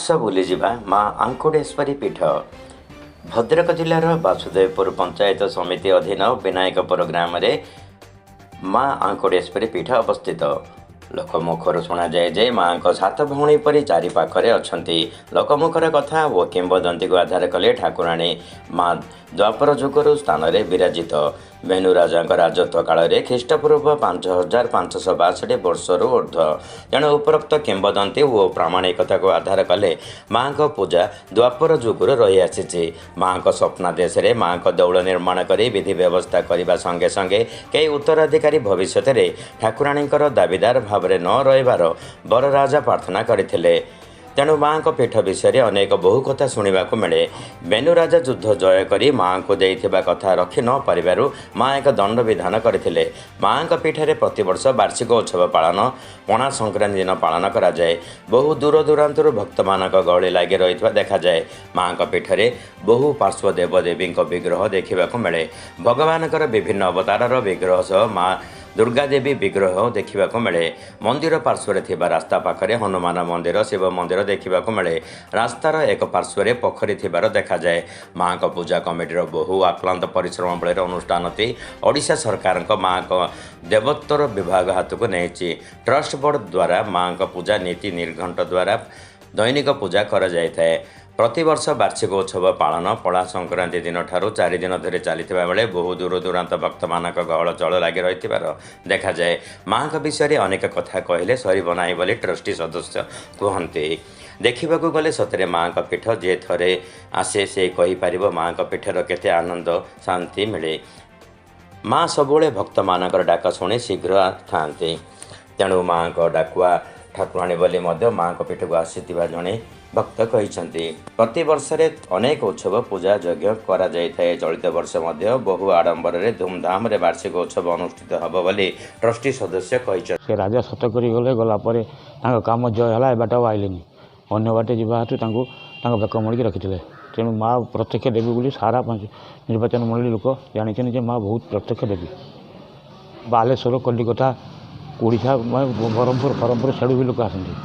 आस बुलीजा माँ आंकुड़ेश्वरी पीठ भद्रक जिलार वासुदेवपुर पंचायत समिति अधीन विनायकपुर ग्राम माँ आंकुड़ेश्वरी पीठ अवस्थित। लोकमुखर शुणा जाए जे माँ सात भौणी परी चारि पाखरे अच्छी। लोकमुखर कथा और किंवदंती को आधार कले ठाकुराणी माँ द्वापर जुगर स्थान में विराजित। बेनु राजा राजत्व काल में ख्रीष्टपूर्व 5562 वर्षर ऊर्ध्व। तेणु उपरोक्त किंवदंती और प्रामाणिकता को आधार कले माँ पूजा द्वापर जुगर रही आसी। माँ स्वप्नादेश में माँ दौड़ निर्माण कर विधि व्यवस्था करने संगे संगे कई उत्तराधिकारी भविष्य में ठाकुराणी दाबीदार भाव में न रहिबार बर राजा प्रार्थना करथिले। तेणु माँ पीठ विषय में अनेक बहु कथा शुणा मिले। बेनु राजा युद्ध जय करी माँ को देइथिबा कथा रखि न पारिबारु माँ एक दंड विधान करथिले। माँ पीठरे प्रतिवर्ष वार्षिक उत्सव पालन पणा संक्रांति दिन पालन करा जाए। बहु दूर दूरांतर भक्त मानक गहली लगी रही देखा जाए। माँ पीठरे बहु पार्श्व देवदेवी विग्रह देखा मिले। भगवानकर विभिन्न अवतार विग्रह सह माँ दुर्गा देवी विग्रह देखा मिले। मंदिर पार्श्वर थिबा रास्ता पाखरे हनुमान मंदिर शिव मंदिर देखा मिले। रास्तार एक पार्श्वर पोखरी थिबार देखा जाए। माँ पूजा कमिटीर बहु आक्लांत परिश्रम बल अनुष्ठान ओडिशा सरकार माँ देवोत्तर विभाग हाथ को नहीं ट्रस्ट बोर्ड द्वारा माँ पूजा नीति निर्घंट द्वारा दैनिक पूजा कर जाए। प्रतिवर्ष वार्षिक उत्सव पालन पणा संक्रांति दिन ठारू 4 दिन धरी चली बेले बहु दूर दूरांत भक्त मानक गहल चल लगी रही देखा जाए। माँ विषय अनेक कथा कहले सरीब ना बोली ट्रस्टी सदस्य कहते। देखा गले सतरे माँ पीठ जे थरे आसे से कहीपर माँ पीठर केते आनंद शांति मिले। माँ सबुले भक्त मानकर डाक शुणी शीघ्र थांती। तेणु माँ डाकुआ ठाकुराणी बोली माँ पीठ को आसी जड़े भक्त कहते। प्रति वर्ष अनेक उत्सव पूजा यज्ञ करा जाए। चलित वर्ष बहु आडंबर धूमधाम रे वार्षिक उत्सव अनुष्ठित हब बोली ट्रस्टी सदस्य कहते। राजा सत कर गले गलापर काम जय है बाट आइले अन्य बाटे जावा हेतु बेक मोड़ी रखी। तेणु माँ प्रत्यक्ष देवी बोली सारा निर्वाचन मंडली लोक जानी माँ बहुत प्रत्यक्ष देवी। बालेश्वर कलिकता ओडिशा ब्रह्मपुर फरमपुर साड़ू भी लोक आसती।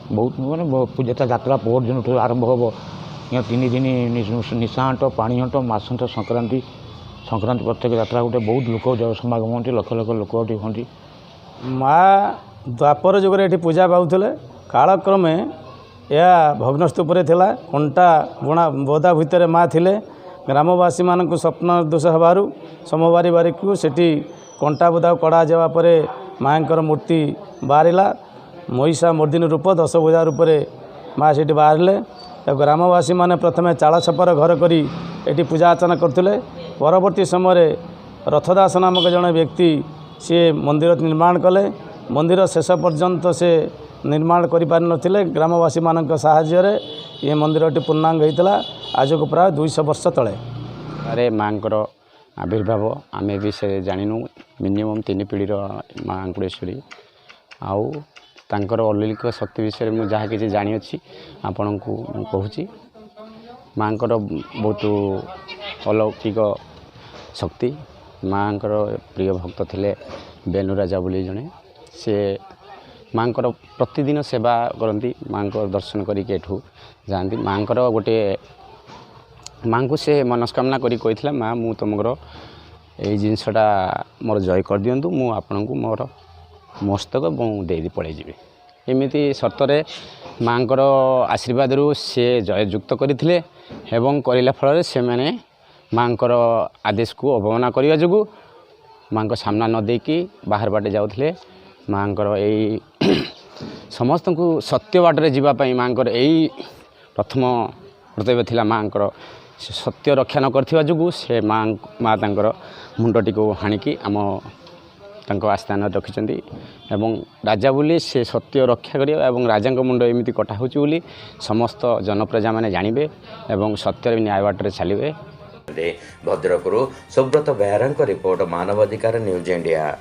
बहुत माने पूजा यात्रा पोर दिन आरंभ हम 3 दिन निशांट पाणीहंट मासंट संक्रांति संक्रांति प्रत्येक यात्रा गोटे बहुत लोक समागम होती। लक्ष लक्ष लोक हमें माँ द्वापर जुगे ये पूजा पाते। कालक्रमे यह भग्नस्तूपर थिला। कंटा बुणा बोदा भितर माँ थिले। ग्रामवासी मानक स्वप्न दोष हबारु सोमवारी बारिक सेठी कंटा बोदा कड़ा जावापर माँकर मूर्ति बाहरिला। महिषा मर्दिनी रूप 10 भुजा रूप माँ से बाहर। ग्रामवासी माने प्रथमे चाल छपर घर करी एटी पूजा अर्चना करते। परवर्ती समय रथदास नामक जड़े व्यक्ति सी मंदिर निर्माण कले। मंदिर शेष पर्यंत से निर्माण करें नथिले। ग्रामवासी मानक साहाय्य ये मंदिरटी पूर्णांग होता आज को प्राय 200 वर्ष तले। अरे माँ आविर्भाव आम भी से जानू मिनिमम 3 पीढ़ीर माँ आंकुड़ेश्वरी आउ तांकर अलौकिक शक्ति विषय में जहाँ कि जानी अच्छी आपण को कहूँ। माँ बहुत अलौकिक शक्ति। माँ प्रिय भक्त थे बेनु राजा बोली जड़े से माँ प्रतिदिन सेवा करती। माँ दर्शन करके एठू जाती। माँ गोटे माँ को से मनस्कामना करी माँ मु तुमर ये जिनसटा मोर जय कर दिंतु मु आपण को मोर मस्तक दे पड़े जी एमती सर्तरे माँ आशीर्वाद सी जययुक्त करते करला फल से मैंने माँ आदेश को अवमानना करने जो माँ सामना न देकी बाहर बाटे जाऊे। माँ यही समस्त को सत्य बाटे जावाई माँ यही प्रथम कर्तव्य थिला। माँ सत्य रक्षा न करथिबा जुगु से माँ मुंडटी को हाणिकी आम आस्थान रखिंट एवं राजा बोली से सत्य रक्षा करिया एवं राजा मुंड एमती कटा होची बोली समस्त जनप्रजा माने जानिबे एवं सत्य न्याय बाटर चलिए। भद्रकरू सुब्रत बेहरा रिपोर्ट मानवाधिकार न्यूज इंडिया।